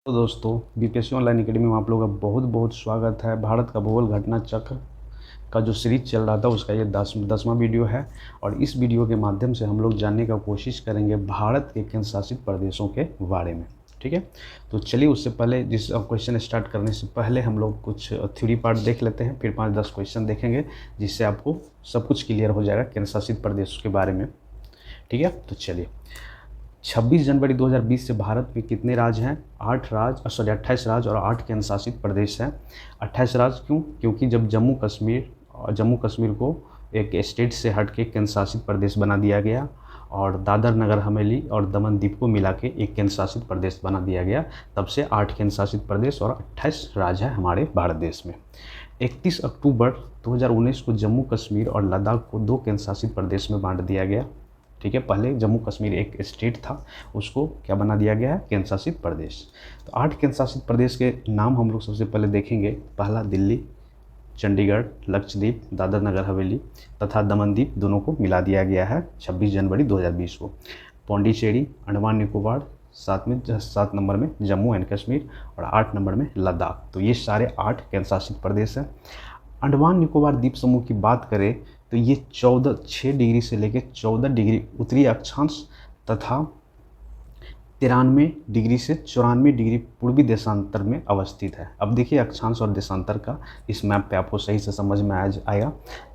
तो दोस्तों, BPSC online academy में आप लोगों का बहुत बहुत स्वागत है। भारत का भूगोल घटना चक्र का जो सीरीज चल रहा था उसका ये 10वां वीडियो है। और इस वीडियो के माध्यम से हम लोग जानने का कोशिश करेंगे भारत के केंद्र शासित प्रदेशों के बारे में। ठीक है, तो चलिए उससे पहले जिस क्वेश्चन स्टार्ट करने से पहले हम लोग कुछ थ्योरी पार्ट देख लेते हैं, फिर 5-10 क्वेश्चन देखेंगे जिससे आपको सब कुछ क्लियर हो जाएगा केंद्र शासित प्रदेशों के बारे में। ठीक है, तो चलिए 26 जनवरी 2020 से भारत में कितने राज्य हैं? 28 राज्य और 8 केंद्र शासित प्रदेश हैं। 28 राज्य क्यों? क्योंकि जब जम्मू कश्मीर को एक स्टेट से हट के केंद्र शासित प्रदेश बना दिया गया और दादर नगर हवेली और दमन दीव को मिला के एक केंद्र शासित प्रदेश बना दिया गया, तब से 8 केंद्र शासित प्रदेश और 28 राज्य हैं हमारे भारत देश में। 31 अक्टूबर 2019 को जम्मू कश्मीर और लद्दाख को 2 केंद्र शासित प्रदेश में बांट दिया गया। ठीक है, पहले जम्मू कश्मीर एक स्टेट था, उसको क्या बना दिया गया है? केंद्र शासित प्रदेश। तो 8 केंद्र शासित प्रदेश के नाम हम लोग सबसे पहले देखेंगे। पहला दिल्ली, चंडीगढ़, लक्षद्वीप, दादर नगर हवेली तथा दमन दीव दोनों को मिला दिया गया है 26 जनवरी 2020 को। पौंडीचेरी, अंडमान निकोबार, 7 नंबर में जम्मू एंड कश्मीर और 8 नंबर में लद्दाख। तो ये सारे 8 केंद्र शासित प्रदेश हैं। अंडमान निकोबार द्वीप समूह की बात करें तो ये 6 डिग्री से लेकर 14 डिग्री उत्तरी अक्षांश तथा 93 डिग्री से 94 डिग्री पूर्वी देशांतर में अवस्थित है। अब देखिए अक्षांश और देशांतर का इस मैप पे आपको सही से समझ में आएगा।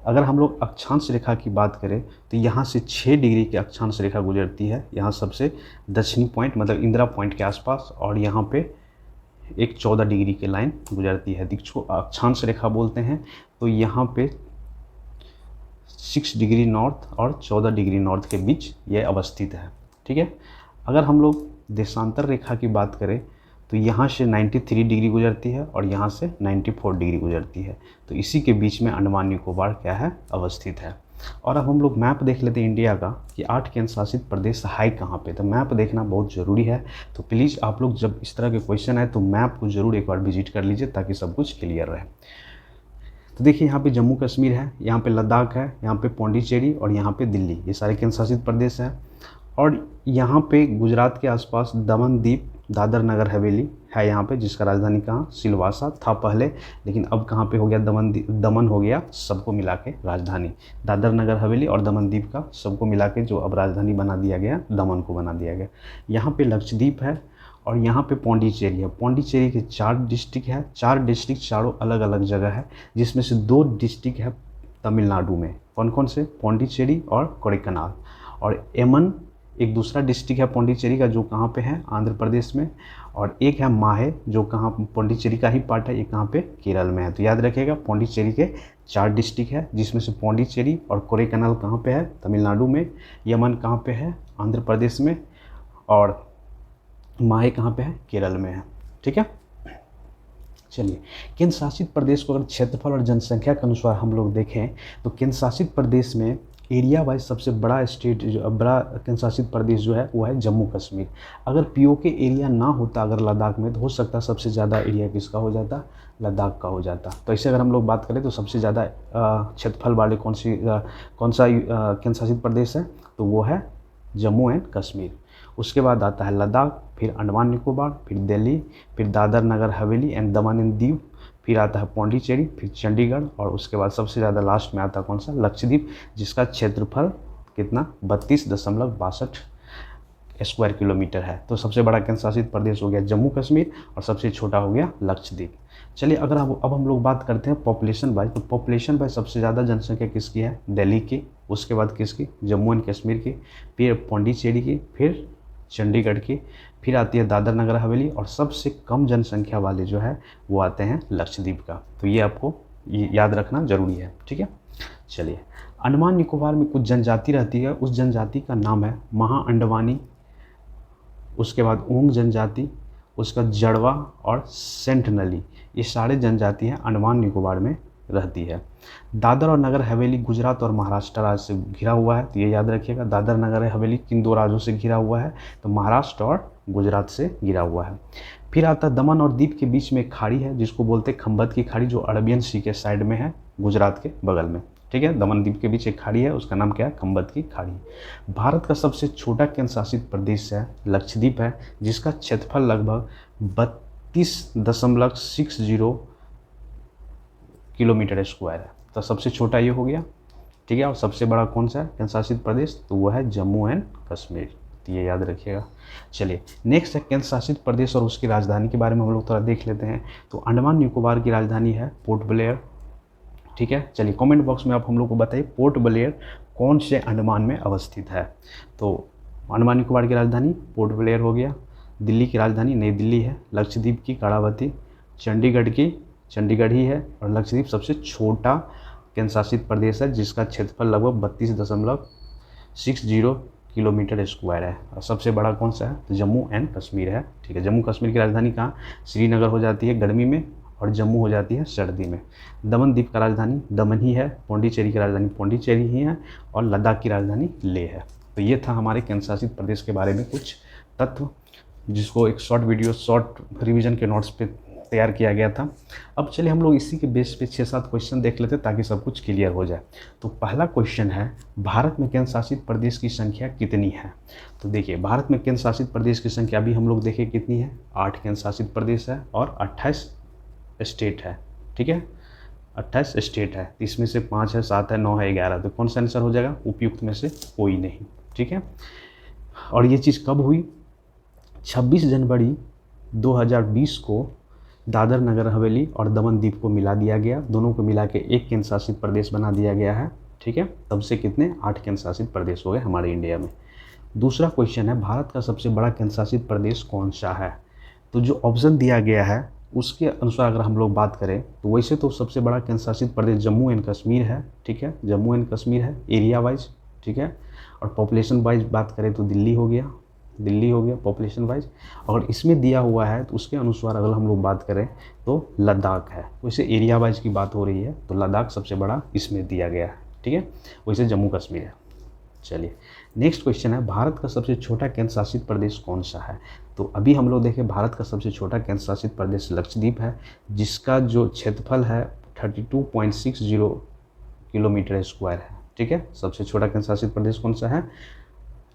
अगर हम लोग अक्षांश रेखा की बात करें तो यहाँ से 6 डिग्री की अक्षांश रेखा गुजरती है, यहाँ सबसे दक्षिणी पॉइंट मतलब इंदिरा पॉइंट के आसपास, और यहाँ पे एक 14 डिग्री की लाइन गुजरती है, जिसको अक्षांश रेखा बोलते हैं। तो यहाँ पे 6 डिग्री नॉर्थ और 14 डिग्री नॉर्थ के बीच ये अवस्थित है। ठीक है, अगर हम लोग देशांतर रेखा की बात करें तो यहाँ से 93 डिग्री गुजरती है और यहाँ से 94 डिग्री गुजरती है। तो इसी के बीच में अंडमान निकोबार क्या है? अवस्थित है। और अब हम लोग मैप देख लेते हैं इंडिया का कि 8 केंद्र शासित प्रदेश है कहाँ पे। तो मैप देखना बहुत ज़रूरी है, तो प्लीज़ आप लोग जब इस तरह के क्वेश्चन आए तो मैप को ज़रूर एक बार विजिट कर लीजिए ताकि सब कुछ क्लियर रहे। तो देखिए यहाँ पे जम्मू कश्मीर है, यहाँ पे लद्दाख है, यहाँ पे पौंडीचेरी और यहाँ पे दिल्ली, ये सारे केंद्र शासित प्रदेश हैं। और यहाँ पे गुजरात के आसपास दमन दीव, दादर नगर हवेली है यहाँ पे, जिसका राजधानी कहाँ? सिलवासा था पहले, लेकिन अब कहाँ पे हो गया? दमन हो गया सबको मिला के राजधानी। दादर नगर हवेली और दमन दीव का सबको मिला के जो अब राजधानी बना दिया गया, दमन को बना दिया गया। यहाँ पे लक्षद्वीप है और यहाँ पे पौंडीचेरी है। पौंडीचेरी के 4 डिस्ट्रिक्ट है, 4 डिस्ट्रिक्ट चारों अलग अलग जगह है, जिसमें से 2 डिस्ट्रिक्ट है तमिलनाडु में। कौन कौन से? पौंडीचेरी और कोडाईकनाल। और एमन एक दूसरा डिस्ट्रिक्ट है पौंडीचेरी का, जो कहाँ पे है? आंध्र प्रदेश में। और एक है माहे, जो कहाँ पौंडीचेरी का ही पार्ट है, ये कहाँ पे? केरल में है। तो याद रखिएगा पौंडीचेरी के 4 डिस्ट्रिक्ट है, जिसमें से पौंडीचेरी और कोडाईकनाल कहाँ पे है? तमिलनाडु में। यमन कहाँ पे है? आंध्र प्रदेश में। और माहे कहाँ पे है? केरल में है। ठीक है, चलिए केंद्र शासित प्रदेश को अगर क्षेत्रफल और जनसंख्या के अनुसार हम लोग देखें तो केंद्र शासित प्रदेश में एरिया वाइज सबसे बड़ा स्टेट जो बड़ा केंद्र शासित प्रदेश जो है वो है जम्मू कश्मीर। अगर पीओके एरिया ना होता अगर लद्दाख में, तो हो सकता सबसे ज़्यादा एरिया किसका हो जाता? लद्दाख का हो जाता। तो ऐसे अगर हम लोग बात करें तो सबसे ज़्यादा क्षेत्रफल वाले कौन सा केंद्र शासित प्रदेश है? तो वो है जम्मू एंड कश्मीर। उसके बाद आता है लद्दाख, फिर अंडमान निकोबार, फिर दिल्ली, फिर Dadar Nagar Haveli and Daman and Diu, फिर आता है पौंडीचेरी, फिर चंडीगढ़, और उसके बाद सबसे ज़्यादा लास्ट में आता है कौन सा? लक्षद्वीप, जिसका क्षेत्रफल कितना? 32.62 स्क्वायर किलोमीटर है। तो सबसे बड़ा केंद्र शासित प्रदेश हो गया जम्मू कश्मीर और सबसे छोटा हो गया लक्षद्वीप। चलिए अगर अब हम लोग बात करते हैं पॉपुलेशन वाइज, तो पॉपुलेशन वाइज सबसे ज़्यादा जनसंख्या किसकी है? दिल्ली की, उसके बाद किसकी? जम्मू एंड कश्मीर की, फिर पौंडीचेरी की, फिर चंडीगढ़ की, फिर आती है दादर नगर हवेली, और सबसे कम जनसंख्या वाले जो है वो आते हैं लक्षद्वीप का। तो ये आपको याद रखना जरूरी है। ठीक है, चलिए अंडमान निकोबार में कुछ जनजाति रहती है, उस जनजाति का नाम है महा अंडवानी, उसके बाद ओंग जनजाति, उसका जड़वा और सेंटनली, ये सारे जनजाति हैं अंडमान निकोबार में रहती है। दादर और नगर हवेली गुजरात और महाराष्ट्र राज्य से घिरा हुआ है, तो ये याद रखिएगा दादर नगर हवेली किन 2 राज्यों से घिरा हुआ है? तो महाराष्ट्र और गुजरात से घिरा हुआ है। फिर आता है दमन और दीव के बीच में एक खाड़ी है जिसको बोलते हैं खंबत की खाड़ी, जो अरबियन सी के साइड में है, गुजरात के बगल में। ठीक है, दमन द्वीप के बीच एक खाड़ी है, उसका नाम क्या है? खंबत की खाड़ी। भारत का सबसे छोटा केंद्र शासित प्रदेश है लक्षद्वीप है, जिसका क्षेत्रफल लगभग 32.60 किलोमीटर स्क्वायर है। तो सबसे छोटा ये हो गया, ठीक है। और सबसे बड़ा कौन सा है केंद्र शासित प्रदेश, तो वो है जम्मू एंड कश्मीर, तो ये याद रखिएगा। चलिए नेक्स्ट है केंद्र शासित प्रदेश और उसकी राजधानी के बारे में हम लोग थोड़ा देख लेते हैं। तो अंडमान निकोबार की राजधानी है पोर्ट ब्लेयर, ठीक है। चलिए कमेंट बॉक्स में आप हम लोग को बताइए पोर्ट ब्लेयर कौन से अंडमान में अवस्थित है। तो अंडमान निकोबार की राजधानी पोर्ट ब्लेयर हो गया, दिल्ली की राजधानी नई दिल्ली है, लक्षद्वीप की कर्णावती, चंडीगढ़ की चंडीगढ़ ही है, और लक्षद्वीप सबसे छोटा केंद्र शासित प्रदेश है जिसका क्षेत्रफल लगभग 32.60 किलोमीटर स्क्वायर है। और सबसे बड़ा कौन सा है, तो जम्मू एंड कश्मीर है, ठीक है। जम्मू कश्मीर की राजधानी कहाँ, श्रीनगर हो जाती है गर्मी में और जम्मू हो जाती है सर्दी में। दमन द्वीप का राजधानी दमन ही है, पौंडीचेरी की राजधानी पौंडीचेरी ही है, और लद्दाख की राजधानी लेह है। तो ये था हमारे केंद्र शासित प्रदेश के बारे में कुछ तत्व, जिसको एक शॉर्ट रिवीजन के नोट्स पे तैयार किया गया था। अब चलिए हम लोग इसी के बेस पे 6-7 क्वेश्चन देख लेते हैं ताकि सब कुछ क्लियर हो जाए। तो पहला क्वेश्चन है, भारत में केंद्र शासित प्रदेश की संख्या कितनी है। तो देखिए भारत में केंद्र शासित प्रदेश की संख्या अभी हम लोग देखें कितनी है, 8 केंद्र शासित प्रदेश है और 28 स्टेट है, ठीक है। 28 स्टेट है, इसमें से 5 है, 7 है, 9 है, 11। तो कौन सा आंसर हो जाएगा, उपयुक्त में से कोई नहीं, ठीक है। और ये चीज़ कब हुई, 26 जनवरी 2020 को दादर नगर हवेली और दमन द्वीप को मिला दिया गया, दोनों को मिला के एक केंद्र शासित प्रदेश बना दिया गया है, ठीक है। तब से कितने 8 केंद्र शासित प्रदेश हो गए हमारे इंडिया में। दूसरा क्वेश्चन है, भारत का सबसे बड़ा केंद्र शासित प्रदेश कौन सा है। तो जो ऑप्शन दिया गया है उसके अनुसार अगर हम लोग बात करें तो वैसे तो सबसे बड़ा केंद्र शासित प्रदेश जम्मू एंड कश्मीर है, ठीक है। जम्मू एंड कश्मीर है एरिया वाइज, ठीक है। और पॉपुलेशन वाइज बात करें तो दिल्ली हो गया पॉपुलेशन वाइज। और इसमें दिया हुआ है तो उसके अनुसार अगर हम लोग बात करें तो लद्दाख है। वैसे एरिया वाइज की बात हो रही है तो लद्दाख सबसे बड़ा इसमें दिया गया है, ठीक है। वैसे जम्मू कश्मीर है। चलिए नेक्स्ट क्वेश्चन है, भारत का सबसे छोटा केंद्र शासित प्रदेश कौन सा है। तो अभी हम लोग देखें भारत का सबसे छोटा केंद्र शासित प्रदेश लक्षद्वीप है, जिसका जो क्षेत्रफल है 32.60 किलोमीटर स्क्वायर है, ठीक है। सबसे छोटा केंद्र शासित प्रदेश कौन सा है,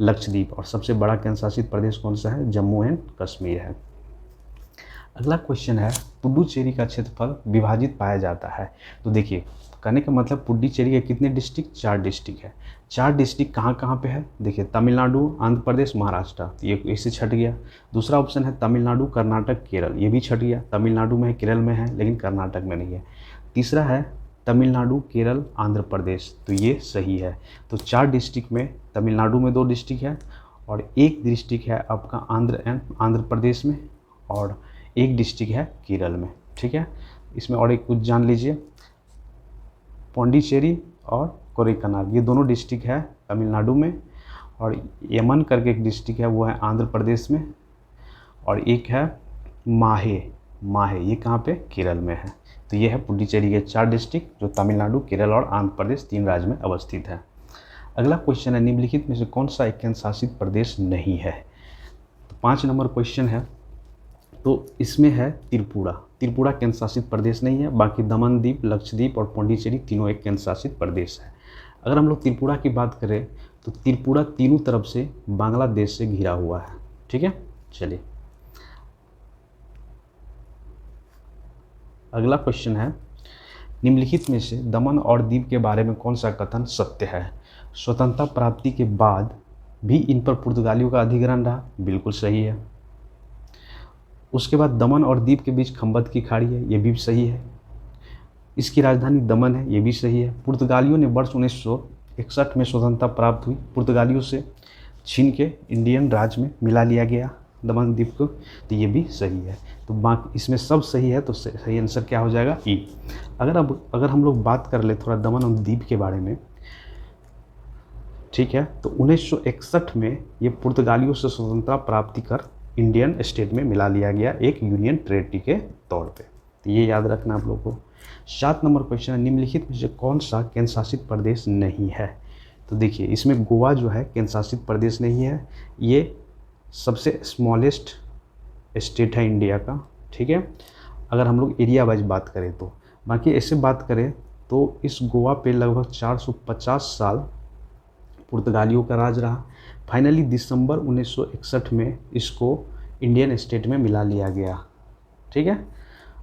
लक्षद्वीप। और सबसे बड़ा केंद्र शासित प्रदेश कौन सा है, जम्मू एंड कश्मीर है। अगला क्वेश्चन है, पुडुचेरी का क्षेत्रफल विभाजित पाया जाता है। तो देखिए कहने का मतलब पुडुचेरी के कितने डिस्ट्रिक्ट, 4 डिस्ट्रिक्ट है। 4 डिस्ट्रिक्ट कहाँ कहाँ पे है, देखिए तमिलनाडु, आंध्र प्रदेश, महाराष्ट्र, ये इससे छट गया। दूसरा ऑप्शन है तमिलनाडु, कर्नाटक, केरल, ये भी छट गया। तमिलनाडु में है, केरल में है, लेकिन कर्नाटक में नहीं है। तीसरा है तमिलनाडु, केरल, आंध्र प्रदेश, तो ये सही है। तो 4 डिस्ट्रिक्ट में तमिलनाडु में 2 डिस्ट्रिक्ट है और 1 डिस्ट्रिक्ट है आपका आंध्र प्रदेश में, और 1 डिस्ट्रिक्ट है केरल में, ठीक है। इसमें और एक कुछ जान लीजिए, पौंडीचेरी और कोडाईकनाल, ये दोनों डिस्ट्रिक्ट है तमिलनाडु में, और यमन करके एक डिस्ट्रिक्ट है वो है आंध्र प्रदेश में, और एक है माहे, ये कहाँ पे, केरल में है। तो ये है पुडुचेरी के 4 डिस्ट्रिक्ट जो तमिलनाडु, केरल और आंध्र प्रदेश 3 राज्य में अवस्थित है। अगला क्वेश्चन है, निम्नलिखित में से कौन सा एक केंद्र शासित प्रदेश नहीं है। तो 5 नंबर क्वेश्चन है, तो इसमें है त्रिपुरा केंद्र शासित प्रदेश नहीं है। बाकी दमन द्वीप, लक्षद्वीप और पौंडीचेरी तीनों एक केंद्र शासित प्रदेश है। अगर हम लोग त्रिपुरा की बात करें तो त्रिपुरा तीनों तरफ से बांग्लादेश से घिरा हुआ है, ठीक है। चलिए अगला क्वेश्चन है, निम्नलिखित में से दमन और दीव के बारे में कौन सा कथन सत्य है। स्वतंत्रता प्राप्ति के बाद भी इन पर पुर्तगालियों का अधिग्रहण रहा, बिल्कुल सही है। उसके बाद दमन और दीव के बीच खंबत की खाड़ी है, ये भी सही है। इसकी राजधानी दमन है, ये भी सही है। पुर्तगालियों ने वर्ष 1961 में स्वतंत्रता प्राप्त हुई, पुर्तगालियों से छीन के इंडियन राज्य में मिला लिया गया दमन द्वीप को, तो ये भी सही है। तो बाकी इसमें सब सही है, तो सही आंसर क्या हो जाएगा, ई। अगर हम लोग बात कर ले थोड़ा दमन और दीव के बारे में, ठीक है, तो 1961 में ये पुर्तगालियों से स्वतंत्रता प्राप्ति कर इंडियन स्टेट में मिला लिया गया एक यूनियन टेरिटरी के तौर पे, तो ये याद रखना आप लोगों को। 7 नंबर क्वेश्चन है, निम्नलिखित में से कौन सा केंद्र शासित प्रदेश नहीं है। तो देखिए इसमें गोवा जो है केंद्र शासित प्रदेश नहीं है, ये सबसे स्मॉलेस्ट स्टेट है इंडिया का, ठीक है। अगर हम लोग एरिया वाइज बात करें तो, बाकी ऐसे बात करें तो इस गोवा पे लगभग 450 साल पुर्तगालियों का राज रहा। फाइनली दिसंबर 1961 में इसको इंडियन स्टेट में मिला लिया गया। ठीक है।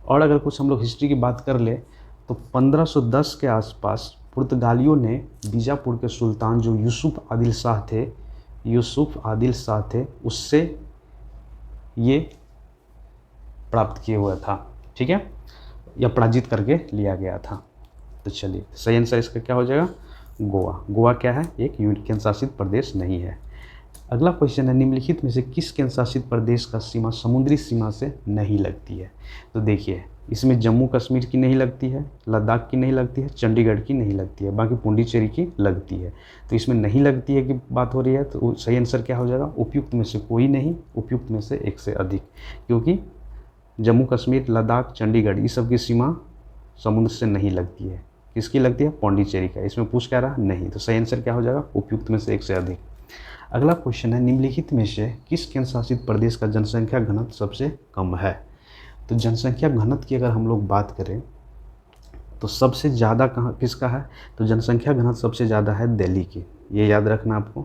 और अगर कुछ हम लोग हिस्ट्री की बात कर ले तो 1510 के आसपास पुर्तगालियों ने बीजापुर के सुल्तान जो यूसुफ आदिल शाह थे उससे ये प्राप्त किए हुआ था। ठीक है, या पराजित करके लिया गया था। तो चलिए सही आंसर इसका क्या हो जाएगा? गोवा। गोवा क्या है? एक केंद्र शासित प्रदेश नहीं है। अगला क्वेश्चन है, निम्नलिखित में से किस केंद्र शासित प्रदेश का सीमा समुद्री सीमा से नहीं लगती है? तो देखिए इसमें जम्मू कश्मीर की नहीं लगती है, लद्दाख की नहीं लगती है, चंडीगढ़ की नहीं लगती है, बाकी पुडुचेरी की लगती है। तो इसमें नहीं लगती है की बात हो रही है, तो सही आंसर क्या हो जाएगा? उपयुक्त में से कोई नहीं, उपयुक्त में से एक से अधिक। क्योंकि जम्मू कश्मीर, लद्दाख, चंडीगढ़ ये सब की सीमा समुद्र से नहीं लगती है। किसकी लगती है? पौंडीचेरी का। इसमें पूछ क्या रहा? नहीं। तो सही आंसर क्या हो जाएगा? उपयुक्त में से एक से अधिक। अगला क्वेश्चन है, निम्नलिखित में से किस केंद्र शासित प्रदेश का जनसंख्या घनत्व सबसे कम है? तो जनसंख्या घनत्व की अगर हम लोग बात करें तो सबसे ज़्यादा कहाँ किसका है? तो जनसंख्या घनत्व सबसे ज़्यादा है दिल्ली की। ये याद रखना आपको,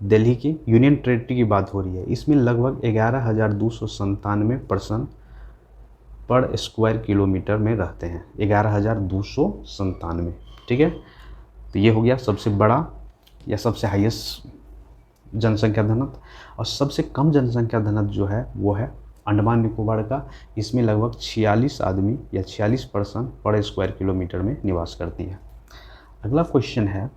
दिल्ली की यूनियन टेरिटरी की बात हो रही है। इसमें लगभग 11,297 पर्सन पर स्क्वायर किलोमीटर में रहते हैं। 11,297। ठीक है, तो ये हो गया सबसे बड़ा या सबसे हाईएस्ट जनसंख्या घनत्व। और सबसे कम जनसंख्या घनत्व जो है वो है अंडमान निकोबार का। इसमें लगभग 46 आदमी या 46 पर्सन पर स्क्वायर किलोमीटर में निवास करती है। अगला क्वेश्चन है,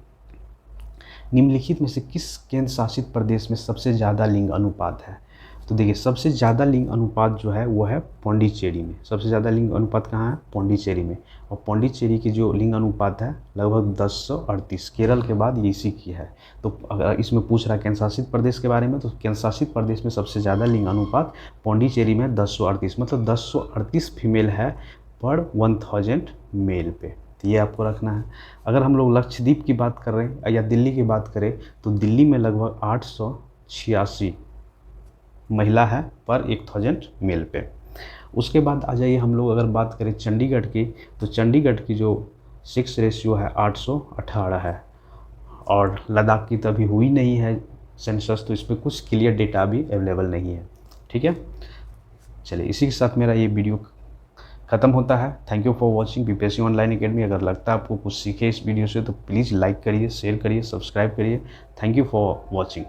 निम्नलिखित में से किस केंद्र शासित प्रदेश में सबसे ज़्यादा लिंग अनुपात है? तो देखिए सबसे ज़्यादा लिंग अनुपात जो है वो है पौंडीचेरी में। सबसे ज़्यादा लिंग अनुपात कहाँ है? पौंडीचेरी में। और पौंडीचेरी की जो लिंग अनुपात है लगभग 1038, केरल के बाद ये इसी की है। तो अगर इसमें पूछ रहा है केंद्र शासित प्रदेश के बारे में, तो केंद्र शासित प्रदेश में सबसे ज़्यादा लिंग अनुपात पौंडीचेरी में 1038, मतलब 1038 फीमेल है पर 1000 मेल पे। तो ये आपको रखना है। अगर हम लोग लक्षद्वीप की बात कर रहे हैं या दिल्ली की बात करें तो दिल्ली में लगभग 886 महिला है पर 1000 मेल पे। उसके बाद आ जाइए हम लोग अगर बात करें चंडीगढ़ की, तो चंडीगढ़ की जो सेक्स रेशियो है 818 है। और लद्दाख की तो अभी हुई नहीं है सेंसस, तो इस पर कुछ क्लियर डेटा भी अवेलेबल नहीं है। ठीक है, चलिए इसी के साथ मेरा ये वीडियो ख़त्म होता है। Thank you for watching BPSC online academy. अगर लगता है आपको कुछ सीखे इस वीडियो से तो प्लीज़ लाइक करिए, शेयर करिए, सब्सक्राइब करिए। Thank you for watching.